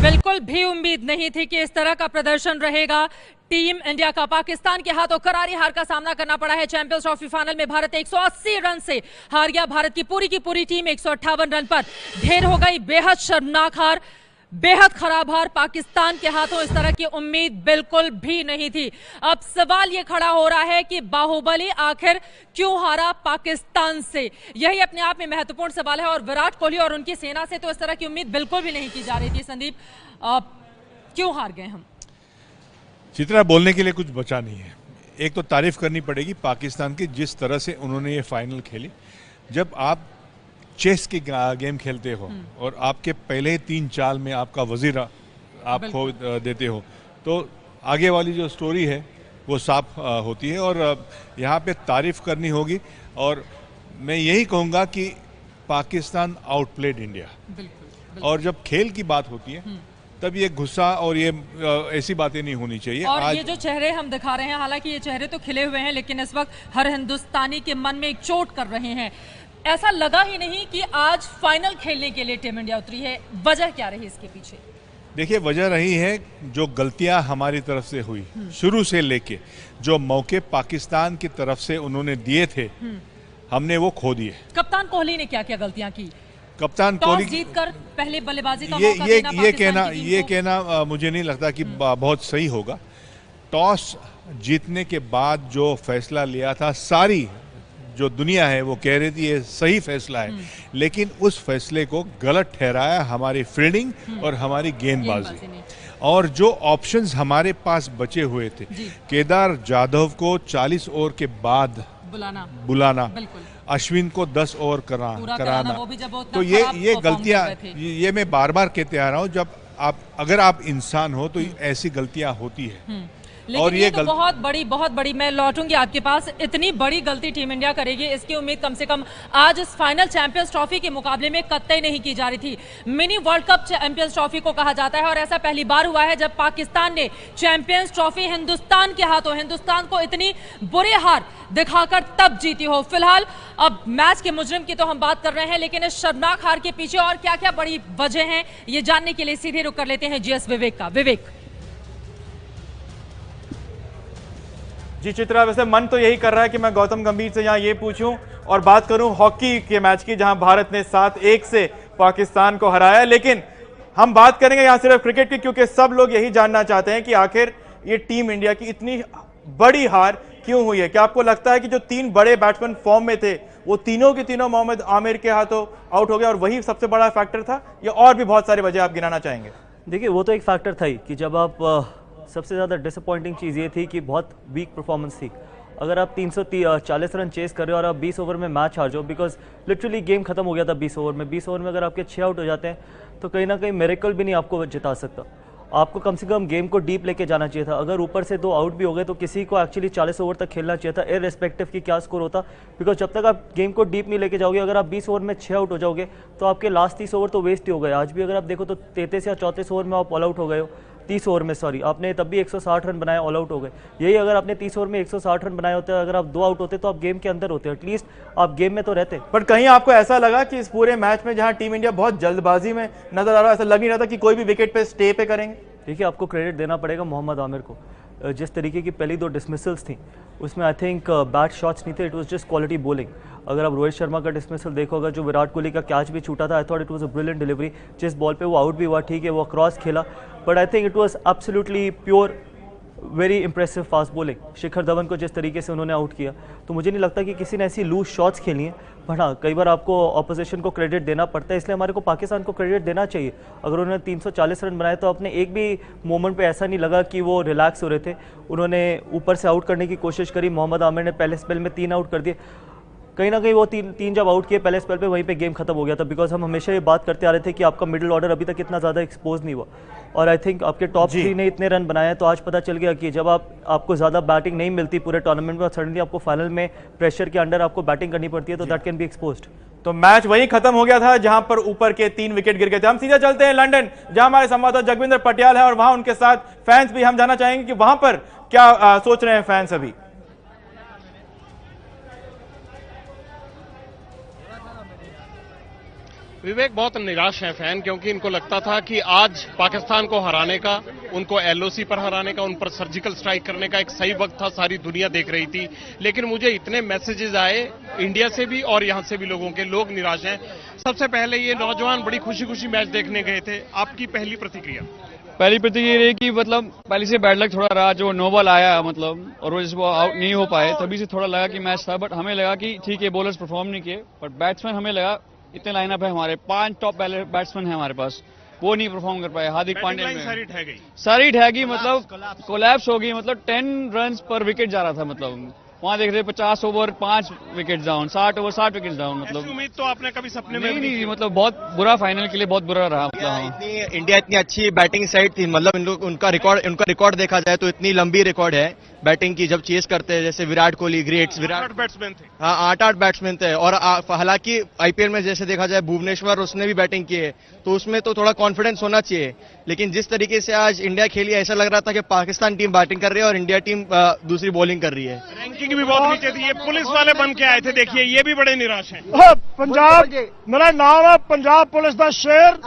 बिल्कुल भी उम्मीद नहीं थी कि इस तरह का प्रदर्शन रहेगा टीम इंडिया का। पाकिस्तान के हाथों करारी हार का सामना करना पड़ा है। चैंपियंस ट्रॉफी फाइनल में भारत 180 रन से हार गया। भारत की पूरी टीम 158 रन पर ढेर हो गई। बेहद शर्मनाक हार, बेहद खराब हार। पाकिस्तान के हाथों इस तरह की उम्मीद बिल्कुल भी नहीं थी। अब सवाल यह खड़ा हो रहा है कि बाहुबली आखिर क्यों हारा पाकिस्तान से, यही अपने आप में महत्वपूर्ण सवाल है। और विराट कोहली और उनकी सेना से तो इस तरह की उम्मीद बिल्कुल भी नहीं की जा रही थी। संदीप, क्यों हार गए हम? चित्रा, बोलने के लिए कुछ बचा नहीं है। एक तो तारीफ करनी पड़ेगी पाकिस्तान की, जिस तरह से उन्होंने ये फाइनल खेली। जब आप चेस की गेम खेलते हो और आपके पहले 3 चाल में आपका वजीर आप खो देते हो, तो आगे वाली जो स्टोरी है वो साफ होती है। और यहाँ पे तारीफ करनी होगी। और मैं यही कहूँगा कि पाकिस्तान आउटप्लेड इंडिया। और जब खेल की बात होती है तब ये गुस्सा और ये ऐसी बातें नहीं होनी चाहिए। और आज ये जो चेहरे हम दिखा रहे हैं, हालांकि ये चेहरे तो खिले हुए हैं, लेकिन इस वक्त हर हिंदुस्तानी के मन में एक चोट कर रहे हैं। ऐसा लगा ही नहीं कि आज फाइनल खेलने के लिए टीम इंडिया उतरी है। वजह क्या रही इसके पीछे? देखिए, वजह रही है जो गलतियां हमारी तरफ से हुई शुरू से लेके, जो मौके पाकिस्तान की तरफ से उन्होंने दिए थे, हमने वो खो दिए। कप्तान कोहली ने क्या क्या गलतियां की? कप्तान कोहली जीतकर पहले बल्लेबाजी का मौका देना, ये कहना मुझे नहीं लगता कि बहुत सही होगा। टॉस जीतने के बाद जो फैसला लिया था, सारी जो दुनिया है वो कह रही थी ये सही फैसला है, लेकिन उस फैसले को गलत ठहराया हमारी फील्डिंग और हमारी गेंदबाजी। और जो ऑप्शंस हमारे पास बचे हुए थे, केदार जाधव को 40 ओवर के बाद बुलाना, अश्विन को 10 ओवर कराना, तो ये गलतियां, ये मैं बार बार कहते आ रहा हूं, जब अगर आप इंसान हो तो ऐसी गलतियां होती है। लेकिन और ये तो बहुत बड़ी, मैं लौटूंगी आपके पास, इतनी बड़ी गलती टीम इंडिया करेगी इसकी उम्मीद कम से कम आज इस फाइनल चैंपियंस ट्रॉफी के मुकाबले में कतई नहीं की जा रही थी। Mini world cup champions trophy को कहा जाता है और ऐसा पहली बार हुआ है जब पाकिस्तान ने चैंपियंस ट्रॉफी हिंदुस्तान के हाथों, हिंदुस्तान को इतनी बुरी हार दिखाकर तब जीती हो। फिलहाल अब मैच के मुजरिम की तो हम बात कर रहे हैं, लेकिन इस शर्मनाक हार के पीछे और क्या क्या बड़ी वजह है, ये जानने के लिए सीधे रुक कर लेते हैं जीएस विवेक का। विवेक जी चित्रा, वैसे मन तो यही कर रहा है कि मैं गौतम गंभीर से यहाँ ये पूछूं और बात करूं हॉकी के मैच की, जहां भारत ने 7-1 से पाकिस्तान को हराया। लेकिन हम बात करेंगे यहाँ सिर्फ क्रिकेट की, क्योंकि सब लोग यही जानना चाहते हैं कि आखिर ये टीम इंडिया की इतनी बड़ी हार क्यों हुई है। क्या आपको लगता है कि जो 3 बड़े बैट्समैन फॉर्म में थे वो तीनों के तीनों मोहम्मद आमिर के हाथों आउट हो गए और वही सबसे बड़ा फैक्टर था, या और भी बहुत सारी वजह आप गिनाना चाहेंगे? देखिए, वो तो एक फैक्टर था ही कि जब आप सबसे ज़्यादा डिसअपॉइंटिंग चीज़ ये थी कि बहुत वीक परफॉर्मेंस थी। अगर आप 340 रन चेस कर रहे हो और आप 20 ओवर में मैच हार जाओ, बिकॉज लिटरली गेम खत्म हो गया था 20 ओवर में। 20 ओवर में अगर आपके 6 आउट हो जाते हैं तो कहीं ना कहीं मिरेकल भी नहीं आपको जिता सकता। आपको कम से कम गेम को डीप लेके जाना चाहिए था। अगर ऊपर से 2 आउट भी हो गए तो किसी को एक्चुअली 40 ओवर तक खेलना चाहिए था, इररिस्पेक्टिव की क्या स्कोर होता, बिकॉज जब तक आप गेम को डीप नहीं लेके जाओगे, अगर आप 20 ओवर में 6 आउट हो जाओगे तो आपके लास्ट 30 ओवर तो वेस्ट ही हो गए। आज भी अगर आप देखो तो 33 या 34 ओवर में आप ऑल आउट हो गए हो। 30 ओवर में, सॉरी, आपने तब भी 160 रन बनाए, ऑल आउट हो गए। यही अगर आपने 30 ओवर में 160 रन बनाए होते, अगर आप 2 आउट होते तो आप गेम के अंदर होते, एटलीस्ट आप गेम में तो रहते। पर कहीं आपको ऐसा लगा कि इस पूरे मैच में जहां टीम इंडिया बहुत जल्दबाजी में नजर आ रहा है, ऐसा लग नहीं रहा था कि कोई भी विकेट पे स्टे पे करेंगे? देखिए, आपको क्रेडिट देना पड़ेगा मोहम्मद आमिर को। जिस तरीके की पहली 2 डिसमिसल्स थी उसमें आई थिंक बैट शॉट्स नहीं थे, it was just quality bowling. अगर आप रोहित शर्मा का डिसमिसल देखोगे, जो विराट कोहली का कैच भी छूटा था, I thought it was a brilliant delivery. जिस बॉल पे वो आउट भी हुआ, ठीक है, वो क्रॉस खेला, but I think it was absolutely pure, very impressive fast bowling. Shikhar Dhawan को जिस तरीके से उन्होंने आउट किया, तो मुझे नहीं लगता कि किसी ने ऐसी लूज शॉट्स खेली हैं। बट हाँ, कई बार आपको ऑपोजिशन को क्रेडिट देना पड़ता है, इसलिए हमारे को पाकिस्तान को क्रेडिट देना चाहिए। अगर उन्होंने 340 रन बनाए तो अपने एक भी मोमेंट पे ऐसा नहीं लगा कि वो रिलैक्स हो रहे थे। उन्होंने ऊपर से आउट करने की कोशिश करी। मोहम्मद आमिर ने पहले स्पेल में 3 आउट कर दिए। कहीं ना कहीं वो तीन जब आउट किए पहले स्पेल पे, वहीं पे गेम खत्म हो गया था। बिकॉज हम हमेशा ये बात करते आ रहे थे कि आपका मिडिल ऑर्डर अभी तक इतना ज़्यादा एक्सपोज नहीं हुआ, और आई थिंक आपके टॉप 3 ने इतने रन बनाए, तो आज पता चल गया कि जब आपको ज़्यादा बैटिंग नहीं मिलती पूरे टूर्नामेंट में और सडनली आपको फाइनल में प्रेशर के अंडर आपको बैटिंग करनी पड़ती है, तो दैट कैन बी एक्सपोज्ड। तो मैच वहीं खत्म हो गया था जहां पर ऊपर के 3 विकेट गिर गए थे। हम सीधा चलते हैं लंदन, जहां हमारे संवाददाता जगविंदर पटियाल है और वहां उनके साथ फैंस भी। हम जानना चाहेंगे कि वहां पर क्या सोच रहे हैं फैंस अभी। विवेक बहुत निराश हैं फैन, क्योंकि इनको लगता था कि आज पाकिस्तान को हराने का, उनको एलओसी पर हराने का, उन पर सर्जिकल स्ट्राइक करने का एक सही वक्त था, सारी दुनिया देख रही थी। लेकिन मुझे इतने मैसेजेस आए इंडिया से भी और यहां से भी लोगों के, लोग निराश हैं। सबसे पहले ये नौजवान बड़ी खुशी खुशी मैच देखने गए थे, आपकी पहली प्रतिक्रिया? पहली प्रतिक्रिया ये कि मतलब पहले से बैड लक थोड़ा रहा, जो नो बॉल आया मतलब और वो आउट नहीं हो पाए, तभी से थोड़ा लगा कि मैच था। बट हमें लगा कि ठीक है, बॉलर्स परफॉर्म नहीं किए, बट बैट्समैन हमें लगा इतने लाइनअप है हमारे, 5 टॉप बैट्समैन है हमारे पास, वो नहीं परफॉर्म कर पाए। हार्दिक पांड्या सारी ढह गई, मतलब कोलैप्स हो गई, मतलब 10 रन पर विकेट जा रहा था। मतलब वहां देख रहे 50 over 5 wicket down, 60 over 60 wicket down. मतलब उम्मीद तो आपने कभी सपने में नहीं, मतलब बहुत बुरा, फाइनल के लिए बहुत बुरा रहा। मतलब इंडिया इतनी अच्छी बैटिंग साइड थी, मतलब इन लोग उनका रिकॉर्ड देखा जाए तो इतनी लंबी रिकॉर्ड है बैटिंग की, जब चेस करते हैं जैसे विराट कोहली, ग्रेट्स विराट बैट्समैन थे। हाँ, 8 बैट्समैन थे। और हालांकि आईपीएल में जैसे देखा जाए भुवनेश्वर, उसने भी बैटिंग की है, तो उसमें तो थोड़ा कॉन्फिडेंस होना चाहिए। लेकिन जिस तरीके से आज इंडिया खेली, ऐसा लग रहा था कि पाकिस्तान टीम बैटिंग कर रही है और इंडिया टीम दूसरी बॉलिंग कर रही है। रैंकिंग भी बहुत नीचे थी, ये पुलिस वाले बन के आए थे, देखिए ये भी बड़े निराश हैं। पंजाब, मेरा नाम है पंजाब पुलिस दा शेर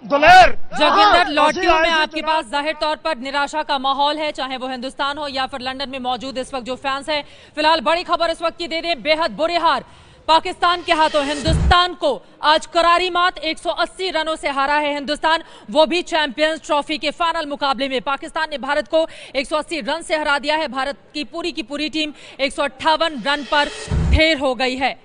दलेर। जोगिंदर, लौटियों में आपके पास जाहिर तौर पर निराशा का माहौल है, चाहे वो हिंदुस्तान हो या फिर लंदन में मौजूद इस वक्त जो फैंस हैं। फिलहाल बड़ी खबर इस वक्त की दे दें, बेहद बुरी हार पाकिस्तान के हाथों हिंदुस्तान को आज करारी मात, 180 रनों से हारा है हिंदुस्तान, वो भी चैंपियंस ट्रॉफी के फाइनल मुकाबले में। पाकिस्तान ने भारत को 180 रन से हरा दिया है। भारत की पूरी टीम 158 रन पर ढेर हो गई है।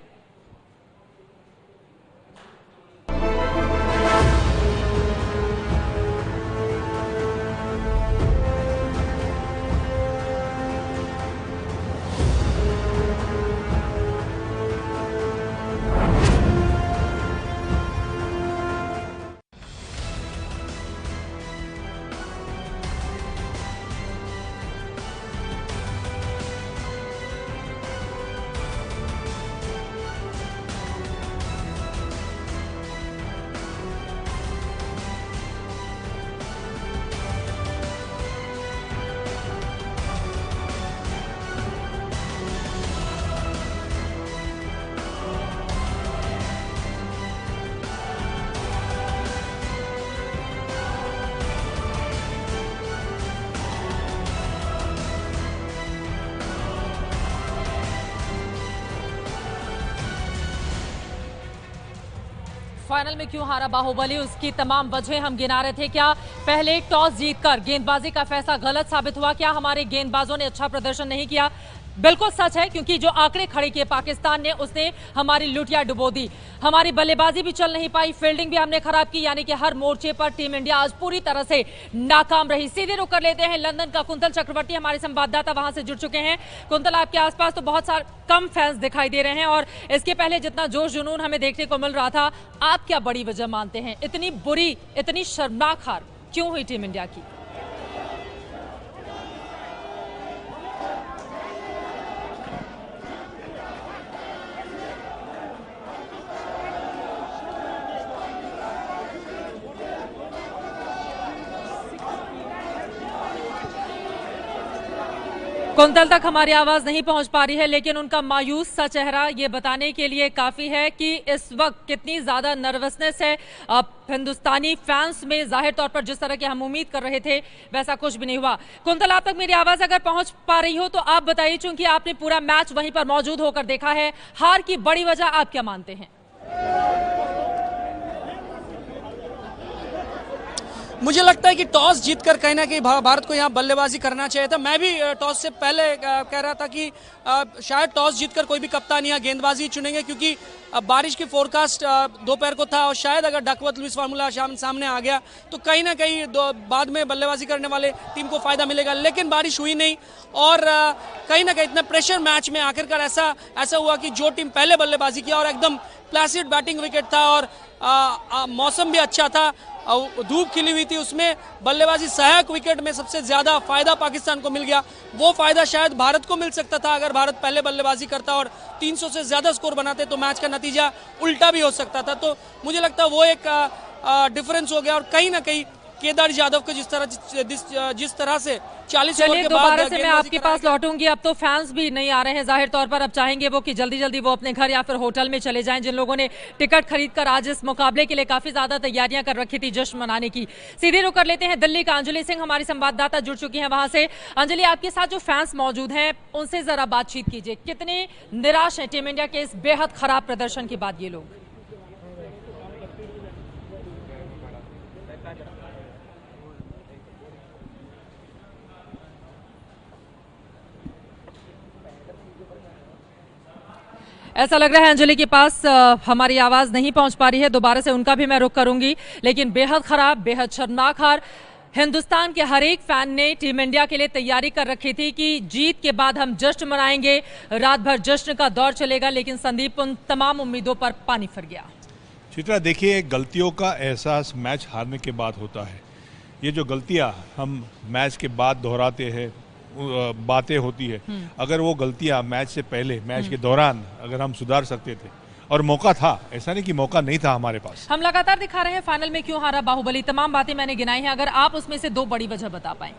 फाइनल में क्यों हारा बाहुबली, उसकी तमाम वजह हम गिना रहे थे। क्या पहले टॉस जीतकर गेंदबाजी का फैसला गलत साबित हुआ? क्या हमारे गेंदबाजों ने अच्छा प्रदर्शन नहीं किया? बिल्कुल सच है, क्योंकि जो आंकड़े खड़े किए पाकिस्तान ने, उसने हमारी लुटिया डुबो दी। हमारी बल्लेबाजी भी चल नहीं पाई, फील्डिंग भी हमने खराब की, यानी कि हर मोर्चे पर टीम इंडिया आज पूरी तरह से नाकाम रही। सीधे रुक कर लेते हैं लंदन का। कुंतल चक्रवर्ती हमारे संवाददाता वहां से जुड़ चुके हैं। कुंतल, आपके आसपास तो बहुत सारे कम फैंस दिखाई दे रहे हैं और इसके पहले जितना जोश जुनून हमें देखने को मिल रहा था, आप क्या बड़ी वजह मानते हैं इतनी बुरी, इतनी शर्मनाक हार क्यों हुई टीम इंडिया की? कुंतल तक हमारी आवाज नहीं पहुंच पा रही है, लेकिन उनका मायूस सा चेहरा ये बताने के लिए काफी है कि इस वक्त कितनी ज्यादा नर्वसनेस है हिंदुस्तानी फैंस में। जाहिर तौर पर जिस तरह के हम उम्मीद कर रहे थे वैसा कुछ भी नहीं हुआ। कुंतल, आप तक मेरी आवाज अगर पहुंच पा रही हो तो आप बताइए, चूंकि आपने पूरा मैच वहीं पर मौजूद होकर देखा है, हार की बड़ी वजह आप क्या मानते हैं? मुझे लगता है कि टॉस जीतकर कहीं ना कहीं भारत को यहाँ बल्लेबाजी करना चाहिए था। मैं भी टॉस से पहले कह रहा था कि शायद टॉस जीतकर कोई भी कप्तान यहाँ गेंदबाजी चुनेंगे, क्योंकि बारिश की फोरकास्ट दोपहर को था और शायद अगर डकवर्थ लुइस फार्मूला सामने आ गया तो कहीं ना कहीं बाद में बल्लेबाजी करने वाले टीम को फायदा मिलेगा। लेकिन बारिश हुई नहीं और कहीं ना कहीं इतना प्रेशर मैच में आखिरकार ऐसा हुआ कि जो टीम पहले बल्लेबाजी किया और एकदम प्लासिड बैटिंग विकेट था और मौसम भी अच्छा था, धूप खिली हुई थी, उसमें बल्लेबाजी सहायक विकेट में सबसे ज्यादा फायदा पाकिस्तान को मिल गया। वो फायदा शायद भारत को मिल सकता था अगर भारत पहले बल्लेबाजी करता और 300 से ज्यादा स्कोर बनाते तो मैच का नतीजा उल्टा भी हो सकता था। तो मुझे लगता है वो एक डिफरेंस हो गया और कहीं ना कहीं केदार यादव को जिस तरह से 40 ओवर चलिए के बाद दोबारा से मैं गेंदबाजी आपके पास लौटूंगी। अब तो फैंस भी नहीं आ रहे हैं जाहिर तौर पर, अब चाहेंगे वो कि जल्दी जल्दी वो अपने घर या फिर होटल में चले जाएं। जिन लोगों ने टिकट खरीदकर आज इस मुकाबले के लिए काफी ज्यादा तैयारियां कर रखी थी जश्न मनाने की। सीधे रुक कर लेते हैं दिल्ली का। अंजलि सिंह हमारी संवाददाता जुड़ चुकी हैं वहां से। अंजलि, आपके साथ जो फैंस मौजूद हैं उनसे जरा बातचीत कीजिए, कितने निराश हैं टीम इंडिया के इस बेहद खराब प्रदर्शन के बाद ये लोग? ऐसा लग रहा है अंजलि के पास हमारी आवाज नहीं पहुंच पा रही है, दोबारा से उनका भी मैं रुख करूंगी। लेकिन बेहद खराब, बेहद शर्मनाक हार। हिंदुस्तान के हर एक फैन ने टीम इंडिया के लिए तैयारी कर रखी थी कि जीत के बाद हम जश्न मनाएंगे, रात भर जश्न का दौर चलेगा। लेकिन संदीप, उन तमाम उम्मीदों पर पानी फिर गया। चित्रा, देखिए, गलतियों का एहसास मैच हारने के बाद होता है। ये जो गलतियां हम मैच के बाद दोहराते हैं, बातें होती है, अगर वो गलतियां मैच से पहले, मैच के दौरान अगर हम सुधार सकते थे, और मौका था, ऐसा नहीं कि मौका नहीं था हमारे पास। हम लगातार दिखा रहे हैं फाइनल में क्यों हारा बाहुबली, तमाम बातें मैंने गिनाई हैं, अगर आप उसमें से 2 बड़ी वजह बता पाए।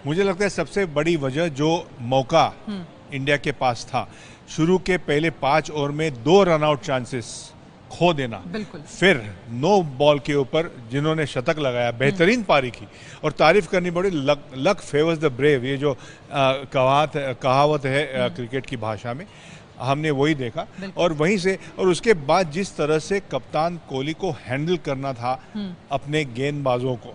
मुझे लगता है सबसे बड़ी वजह जो मौका इंडिया के पास था, शुरू के पहले 5 ओवर में 2 रनआउट चांसेस खो देना, बिल्कुल। फिर 9 बॉल के ऊपर जिन्होंने शतक लगाया, बेहतरीन पारी की, और तारीफ करनी पड़ी, लक फेवर्स द ब्रेव, ये जो कहावत है क्रिकेट की भाषा में, हमने वही देखा। और वहीं से, और उसके बाद जिस तरह से कप्तान कोहली को हैंडल करना था अपने गेंदबाजों को,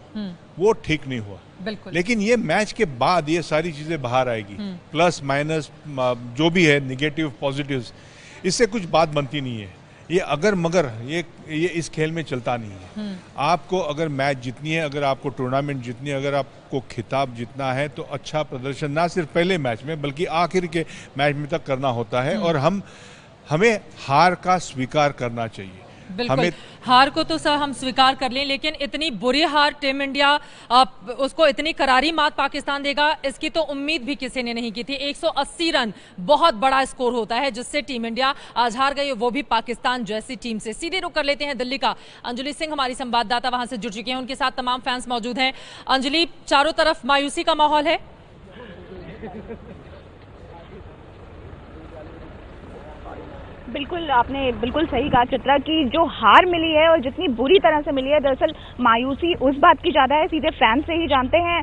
वो ठीक नहीं हुआ। बिल्कुल। लेकिन ये मैच के बाद ये सारी चीजें बाहर आएगी, प्लस माइनस जो भी है, निगेटिव पॉजिटिव्स, इससे कुछ बात बनती नहीं है। ये अगर मगर ये इस खेल में चलता नहीं है। आपको अगर मैच जीतनी है, अगर आपको टूर्नामेंट जीतनी है, अगर आपको खिताब जीतना है, तो अच्छा प्रदर्शन ना सिर्फ पहले मैच में बल्कि आखिर के मैच में तक करना होता है। और हमें हार का स्वीकार करना चाहिए। बिल्कुल, हार को तो सर हम स्वीकार कर लें, लेकिन इतनी बुरी हार टीम इंडिया, उसको इतनी करारी मात पाकिस्तान देगा, इसकी तो उम्मीद भी किसी ने नहीं की थी। 180 रन बहुत बड़ा स्कोर होता है जिससे टीम इंडिया आज हार गई, वो भी पाकिस्तान जैसी टीम से। सीधे रुक कर लेते हैं दिल्ली का। अंजलि सिंह हमारी संवाददाता वहां से जुड़ चुके हैं, उनके साथ तमाम फैंस मौजूद हैं। अंजलि, चारों तरफ मायूसी का माहौल है। बिल्कुल, आपने बिल्कुल सही कहा चित्रा कि जो हार मिली है और जितनी बुरी तरह से मिली है, दरअसल मायूसी उस बात की ज़्यादा है, सीधे फैन से ही जानते हैं।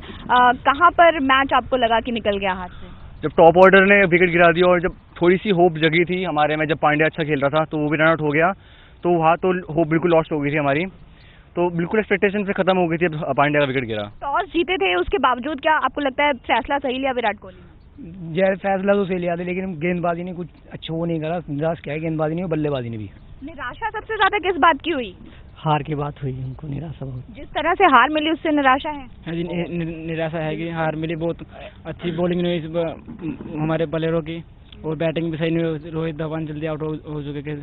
कहाँ पर मैच आपको लगा कि निकल गया हाथ से? जब टॉप ऑर्डर ने विकेट गिरा दिया और जब थोड़ी सी होप जगी थी हमारे में, जब पांड्या अच्छा खेल रहा था तो वो भी रन आउट हो गया, तो वहाँ तो होप बिल्कुल लॉस्ट हो गई थी हमारी, तो बिल्कुल एक्सपेक्टेशन से खत्म हो गई थी पांड्या का विकेट गिरा। टॉस जीते थे, उसके बावजूद क्या आपको लगता है फैसला सही लिया विराट कोहली? जय फैसला तो सही लिया था, लेकिन गेंदबाजी ने कुछ अच्छा वो नहीं करा। निराश क्या है, गेंदबाजी ने, बल्लेबाजी ने भी। निराशा सबसे ज्यादा किस बात की हुई? हार की बात हुई, उनको निराशा बहुत। जिस तरह से हार मिली उससे निराशा है? निराशा है कि हार मिली, बहुत अच्छी बॉलिंग नहीं हुई हमारे प्लेयरों की, और बैटिंग भी सही नहीं हुई। रोहित धवन जल्दी आउट हो चुके थे।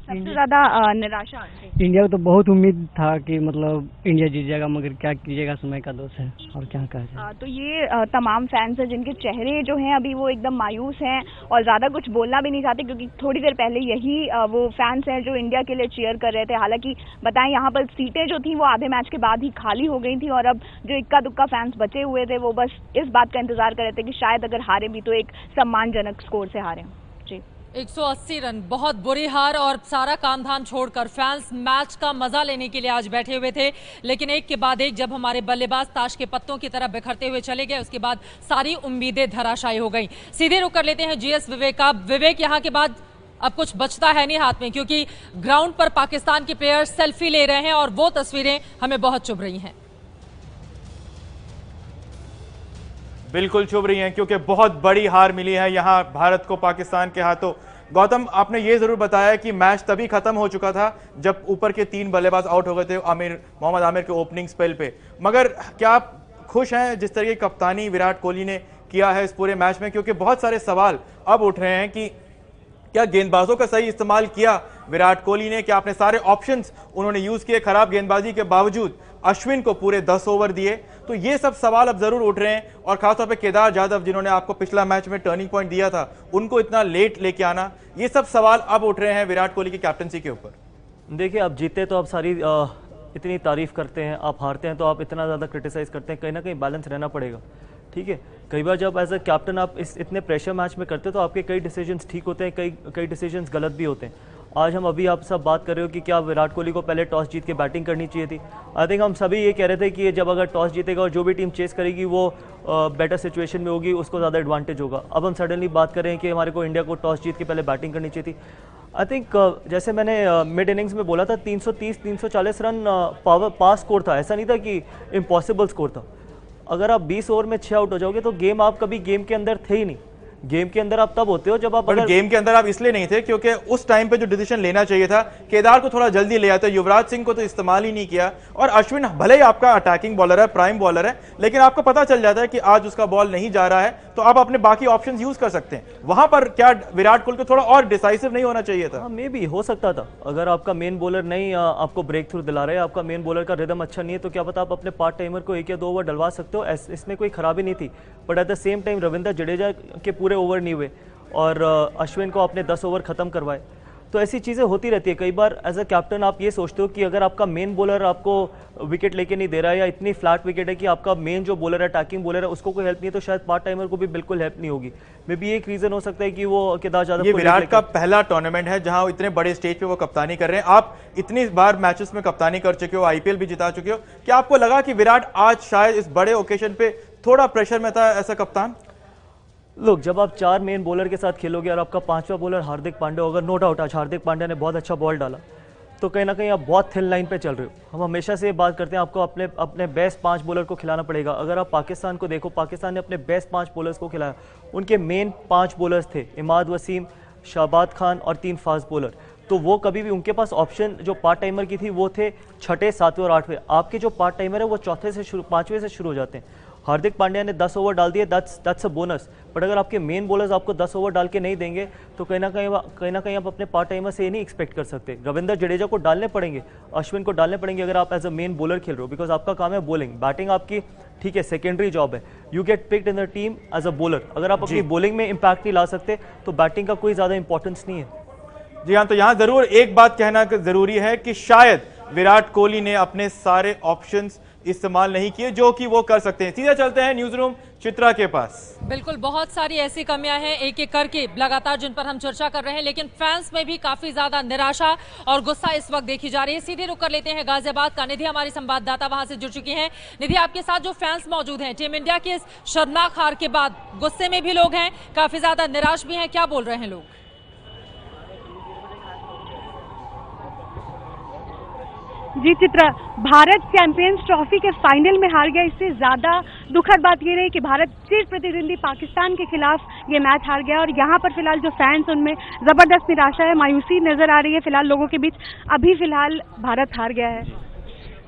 सबसे ज्यादा निराशा इंडिया को तो बहुत उम्मीद था कि मतलब इंडिया जीत जाएगा, मगर क्या कीजिएगा, समय का दोष है और क्या कहा। तो ये तमाम फैंस हैं जिनके चेहरे जो हैं अभी वो एकदम मायूस हैं और ज्यादा कुछ बोलना भी नहीं चाहते, क्योंकि थोड़ी देर पहले यही वो फैंस हैं जो इंडिया के लिए चीयर कर रहे थे। हालांकि बताएं, यहाँ पर सीटें जो थी वो आधे मैच के बाद ही खाली हो गई थी, और अब जो इक्का दुक्का फैंस बचे हुए थे वो बस इस बात का इंतजार कर रहे थे कि शायद अगर हारे भी तो एक सम्मानजनक स्कोर से हारे। जी, 180 रन, बहुत बुरी हार, और सारा काम धाम छोड़कर फैंस मैच का मजा लेने के लिए आज बैठे हुए थे। लेकिन एक के बाद एक जब हमारे बल्लेबाज ताश के पत्तों की तरह बिखरते हुए चले गए, उसके बाद सारी उम्मीदें धराशायी हो गई। सीधे रुक कर लेते हैं जीएस विवेक का। विवेक, यहाँ के बाद अब कुछ बचता है नहीं हाथ में, क्योंकि ग्राउंड पर पाकिस्तान के प्लेयर सेल्फी ले रहे हैं और वो तस्वीरें हमें बहुत चुभ रही हैं। बिल्कुल चुभ रही हैं, क्योंकि बहुत बड़ी हार मिली है यहाँ भारत को पाकिस्तान के हाथों। गौतम, आपने ये जरूर बताया कि मैच तभी खत्म हो चुका था जब ऊपर के 3 बल्लेबाज आउट हो गए थे मोहम्मद आमिर के ओपनिंग स्पेल पे, मगर क्या आप खुश हैं जिस तरह की कप्तानी विराट कोहली ने किया है इस पूरे मैच में? क्योंकि बहुत सारे सवाल अब उठ रहे हैं कि क्या गेंदबाजों का सही इस्तेमाल किया विराट कोहली ने, क्या अपने सारे ऑप्शंस उन्होंने यूज किए खराब गेंदबाजी के बावजूद, अश्विन को पूरे 10 ओवर दिए? तो ये सब सवाल अब जरूर उठ रहे हैं, और खासतौर पे केदार यादव जिन्होंने आपको पिछला मैच में टर्निंग पॉइंट दिया था, उनको इतना लेट लेके आना, ये सब सवाल अब उठ रहे हैं विराट कोहली की कैप्टनसी के ऊपर। देखिए, अब जीते तो अब सारी इतनी तारीफ़ करते हैं, आप हारते हैं तो आप इतना ज़्यादा क्रिटिसाइज़ करते हैं, कहीं ना कहीं बैलेंस रहना पड़ेगा, ठीक है। कई बार जब एज अ कैप्टन आप इतने प्रेशर मैच में करते हो तो आपके कई डिसीजंस ठीक होते हैं, कई डिसीजंस गलत भी होते हैं। आज हम अभी आप सब बात कर रहे हो कि क्या विराट कोहली को पहले टॉस जीत के बैटिंग करनी चाहिए थी। आई थिंक हम सभी ये कह रहे थे कि जब अगर टॉस जीतेगा और जो भी टीम चेस करेगी वो बेटर सिचुएशन में होगी, उसको ज़्यादा एडवांटेज होगा। अब हम सडनली बात कर रहे हैं कि हमारे को इंडिया को टॉस जीत के पहले बैटिंग करनी चाहिए थी। आई थिंक जैसे मैंने मिड इनिंग्स में बोला था 330-340 रन पास स्कोर था, ऐसा नहीं था कि इम्पॉसिबल स्कोर था। अगर आप 20 ओवर में 6 आउट हो जाओगे तो गेम आप कभी गेम के अंदर थे ही नहीं। गेम के अंदर आप तब होते हो जब आप अगर गेम के अंदर आप इसलिए नहीं थे क्योंकि उस टाइम पे जो डिसीजन लेना चाहिए था, केदार को थोड़ा जल्दी ले आते, युवराज सिंह को तो इस्तेमाल ही नहीं किया। और अश्विन भले ही आपका अटैकिंग बॉलर है, प्राइम बॉलर है, लेकिन आपको पता चल जाता है कि आज उसका बॉल नहीं जा रहा है तो आप अपने बाकी ऑप्शंस यूज कर सकते हैं। वहां पर क्या विराट कोहली को थोड़ा और डिसाइसिव नहीं होना चाहिए था? मे बी हो सकता था। अगर आपका मेन बॉलर नहीं आपको ब्रेक थ्रू दिला रहे, आपका मेन बॉलर का रिदम अच्छा नहीं है, तो क्या पता आप अपने पार्ट टाइमर को 1 या 2 ओवर डलवा सकते हो, इसमें कोई खराबी नहीं थी। But at the same time Ravindra Jadeja के पूरे ओवर नहीं हुए और अश्विन को आपने 10 ओवर खत्म करवाए, तो ऐसी चीज़ें होती रहती है। कई बार एज अ कैप्टन आप ये सोचते हो कि अगर आपका मेन बॉलर आपको विकेट लेके नहीं दे रहा है या इतनी फ्लैट विकेट है कि आपका मेन जो बॉलर है, अटैकिंग बॉलर है, उसको कोई हेल्प नहीं है, तो शायद पार्ट टाइमर को भी बिल्कुल हेल्प नहीं होगी। मे बी एक रीजन हो सकता है कि वो केदार यादव, ये विराट का पहला टूर्नामेंट है जहां इतने बड़े स्टेज पे वो कप्तानी कर रहे हैं। आप इतनी बार मैचेस में कप्तानी कर चुके हो, आईपीएल भी जिता चुके हो, क्या आपको लगा कि विराट आज शायद इस बड़े ओकेजन पे थोड़ा प्रेशर में था ऐसा कप्तान? लोग जब आप 4 मेन बॉलर के साथ खेलोगे और आपका 5वां बॉलर हार्दिक पांड्या होगा, नो डाउट आज हार्दिक पांड्या ने बहुत अच्छा बॉल डाला, तो कहीं ना कहीं आप बहुत थिन लाइन पे चल रहे हो। हम हमेशा से ये बात करते हैं, आपको अपने बेस्ट 5 बॉलर को खिलाना पड़ेगा। अगर आप पाकिस्तान को देखो, पाकिस्तान ने अपने बेस्ट 5 बॉलर्स को खिलाया। उनके मेन 5 बॉलर्स थे इमाद वसीम, शाहबाद खान और 3 फास्ट बॉलर। तो वो कभी भी उनके पास ऑप्शन जो पार्ट टाइमर की थी वो थे 6ठे, 7वें और 8वें। आपके जो पार्ट टाइमर है वो 4थे से शुरू, 5वें से शुरू हो जाते हैं। हार्दिक पांड्या ने 10 ओवर डाल दिए, दैट्स अ बोनस। बट अगर आपके मेन बॉलर्स आपको 10 ओवर डाल के नहीं देंगे तो कहीं ना कहीं आप अपने पार्ट टाइमर से ये नहीं एक्सपेक्ट कर सकते। रविंद्र जडेजा को डालने पड़ेंगे, अश्विन को डालने पड़ेंगे अगर आप एज अ मेन बॉलर खेल रहे हो, बिकॉज आपका काम है बॉलिंग। बैटिंग आपकी ठीक है सेकेंडरी जॉब है, you get picked in the team as a bowler. अगर आप अपनी बॉलिंग में इंपैक्ट नहीं ला सकते तो बैटिंग का कोई ज्यादा इंपॉर्टेंस नहीं है। जी हाँ, तो यहां जरूर एक बात कहना जरूरी है कि शायद विराट कोहली ने अपने सारे ऑप्शंस इस्तेमाल नहीं किए जो कि वो कर सकते हैं। सीधा चलते हैं न्यूज रूम चित्रा के पास। बिल्कुल, बहुत सारी ऐसी कमियां हैं एक एक करके लगातार जिन पर हम चर्चा कर रहे हैं, लेकिन फैंस में भी काफी ज्यादा निराशा और गुस्सा इस वक्त देखी जा रही है। सीधे रुक कर लेते हैं गाजियाबाद का। निधि हमारी संवाददाता वहां से जुड़ चुकी हैं। निधि, आपके साथ जो फैंस मौजूद हैं, टीम इंडिया के इस शर्मनाक हार के बाद गुस्से में भी लोग हैं, काफी ज्यादा निराश भी हैं, क्या बोल रहे हैं लोग? जी चित्रा, भारत चैंपियंस ट्रॉफी के फाइनल में हार गया। इससे ज्यादा दुखद बात ये रही कि भारत चिर प्रतिद्वंदी पाकिस्तान के खिलाफ ये मैच हार गया और यहाँ पर फिलहाल जो फैंस उनमें जबरदस्त निराशा है, मायूसी नजर आ रही है फिलहाल लोगों के बीच। अभी फिलहाल भारत हार गया है।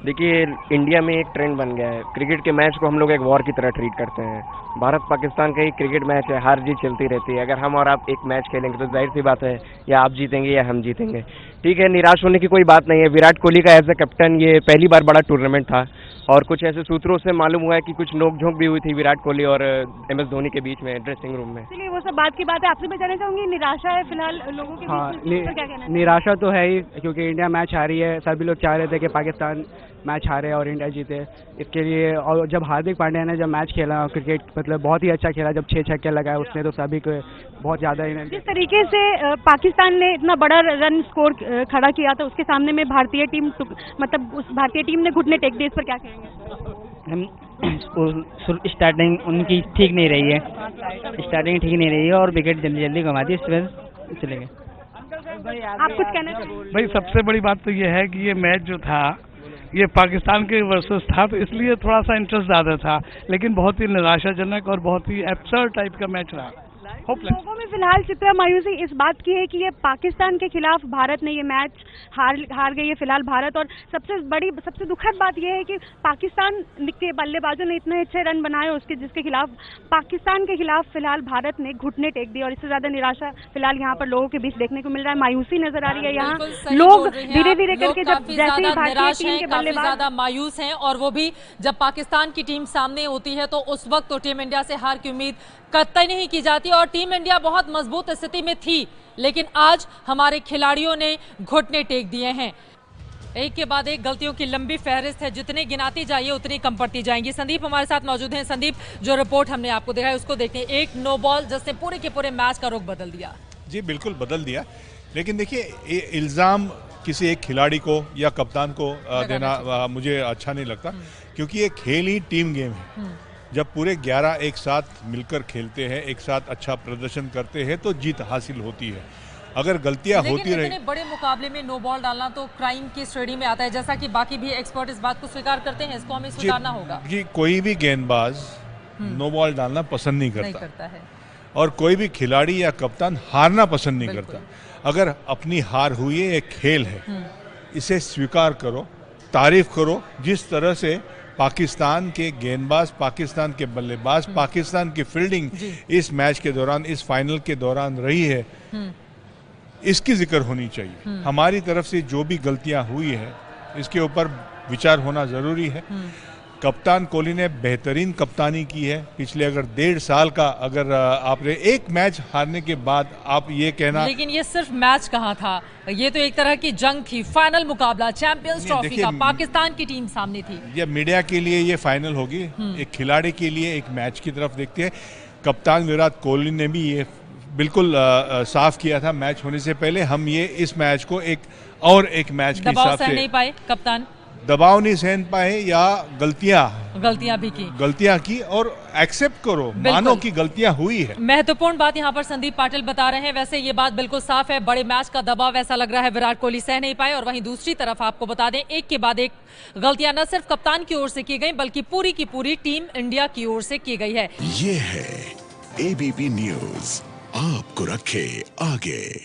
देखिए, इंडिया में एक ट्रेंड बन गया है, क्रिकेट के मैच को हम लोग एक वॉर की तरह ट्रीट करते हैं। भारत पाकिस्तान का ही क्रिकेट मैच है, हार जीत चलती रहती है। अगर हम और आप एक मैच खेलेंगे तो जाहिर सी बात है या आप जीतेंगे या हम जीतेंगे। ठीक है, निराश होने की कोई बात नहीं है। विराट कोहली का एज ए कैप्टन ये पहली बार बड़ा टूर्नामेंट था और कुछ ऐसे सूत्रों से मालूम हुआ है कि कुछ नोकझोंक भी हुई थी विराट कोहली और MS धोनी के बीच में ड्रेसिंग रूम में। चलिए वो सब बात की बात है, आपसे मैं जानना चाहूंगी निराशा है फिलहाल लोगों के बीच, क्या कहना है? निराशा तो है ही, क्योंकि इंडिया मैच हारी है। सभी लोग चाह रहे थे कि पाकिस्तान मैच हारे और इंडिया जीते। इसके लिए, और जब हार्दिक पांड्या ने जब मैच खेला क्रिकेट, मतलब बहुत ही अच्छा खेला, जब 6 छक्के लगाए उसने, तो सभी को बहुत ज़्यादा। जिस तरीके से पाकिस्तान ने इतना बड़ा रन स्कोर खड़ा किया था उसके सामने में भारतीय टीम, मतलब उस भारतीय टीम ने घुटने टेक दिए, इस पर क्या कहेंगे? स्टार्टिंग उनकी ठीक नहीं रही है, स्टार्टिंग ठीक नहीं रही है और विकेट जल्दी जल्दी गंवा दी, इस वजह चले गए। आप कुछ कहना चाहिए? भाई सबसे बड़ी बात तो ये है कि ये मैच जो था ये पाकिस्तान के वर्सेस था, तो इसलिए थोड़ा सा इंटरेस्ट ज़्यादा था, लेकिन बहुत ही निराशाजनक और बहुत ही एब्सर्ड टाइप का मैच रहा। लोगों में फिलहाल चित्रा मायूसी इस बात की है कि ये पाकिस्तान के खिलाफ भारत ने ये मैच हार गई है फिलहाल भारत। और सबसे दुखद बात यह है कि पाकिस्तान के बल्लेबाजों ने इतने अच्छे रन बनाए उसके जिसके खिलाफ पाकिस्तान के खिलाफ फिलहाल भारत ने घुटने टेक दिए। और इससे ज्यादा निराशा फिलहाल यहाँ पर लोगों के बीच देखने को मिल रहा है, मायूसी नजर आ रही है। यहाँ लोग धीरे धीरे करके जब जैसे ही भारतीय टीम के बल्लेबाज ज्यादा मायूस हैं, और वो भी जब पाकिस्तान की टीम सामने होती है तो उस वक्त तो टीम इंडिया से हार की उम्मीद कतई नहीं की जाती। और टीम इंडिया बहुत मजबूत स्थिति में थी, लेकिन आज हमारे खिलाड़ियों ने घुटने टेक दिए हैं। एक के बाद एक गलतियों की लंबी फहरिस्त है, जितनी गिनाती जाइए उतनी कम पड़ती जाएंगी। संदीप हमारे साथ मौजूद हैं। संदीप, जो रिपोर्ट हमने आपको दिखाई उसको देखते हैं। एक नो बॉल जिसने पूरे के पूरे मैच का रुख बदल दिया। जी बिल्कुल बदल दिया, लेकिन देखिए इल्ज़ाम किसी एक खिलाड़ी को या कप्तान को देना मुझे अच्छा नहीं लगता, क्योंकि ये खेल ही टीम गेम है। जब पूरे 11 एक साथ मिलकर खेलते हैं, एक साथ अच्छा प्रदर्शन करते हैं, तो जीत हासिल होती है। अगर गलतियां होती रही, बड़े मुकाबले में नो बॉल डालना तो क्राइम की श्रेणी में आता है, जैसा कि बाकी भी एक्सपर्ट इस बात को स्वीकार करते हैं। इसको हमें स्वीकारना होगा। जी कोई भी गेंदबाज नो बॉल डालना पसंद नहीं करता है, और कोई भी खिलाड़ी या कप्तान हारना पसंद नहीं करता। अगर अपनी हार हुई है, एक खेल है, इसे स्वीकार करो, तारीफ करो। जिस तरह से पाकिस्तान के गेंदबाज, पाकिस्तान के बल्लेबाज, पाकिस्तान की फील्डिंग इस मैच के दौरान, इस फाइनल के दौरान रही है, इसकी जिक्र होनी चाहिए। हमारी तरफ से जो भी गलतियां हुई है, इसके ऊपर विचार होना जरूरी है। कप्तान कोहली ने बेहतरीन कप्तानी की है पिछले अगर 1.5 साल का। अगर आपने एक मैच हारने के बाद आप ये कहना, लेकिन ये सिर्फ मैच कहाँ था, ये तो एक तरह की जंग थी, फाइनल मुकाबला चैंपियंस ट्रॉफी का, पाकिस्तान की टीम सामने थी। ये मीडिया के लिए ये फाइनल होगी, एक खिलाड़ी के लिए एक मैच की तरफ देखते हैं। कप्तान विराट कोहली ने भी ये बिल्कुल साफ किया था मैच होने से पहले, हम ये इस मैच को एक मैच के हिसाब से नहीं पाए, कप्तान दबाव नहीं सहन पाए, या गलतियां की और एक्सेप्ट करो, मानो कि गलतियां हुई है। महत्वपूर्ण बात यहाँ पर संदीप पाटिल बता रहे हैं। वैसे ये बात बिल्कुल साफ है, बड़े मैच का दबाव ऐसा लग रहा है विराट कोहली सह नहीं पाए, और वहीं दूसरी तरफ आपको बता दें, एक के बाद एक गलतियां न सिर्फ कप्तान की ओर से की गई, बल्कि पूरी की पूरी टीम इंडिया की ओर से की गई है। ये है ABP न्यूज़, आपको रखे आगे।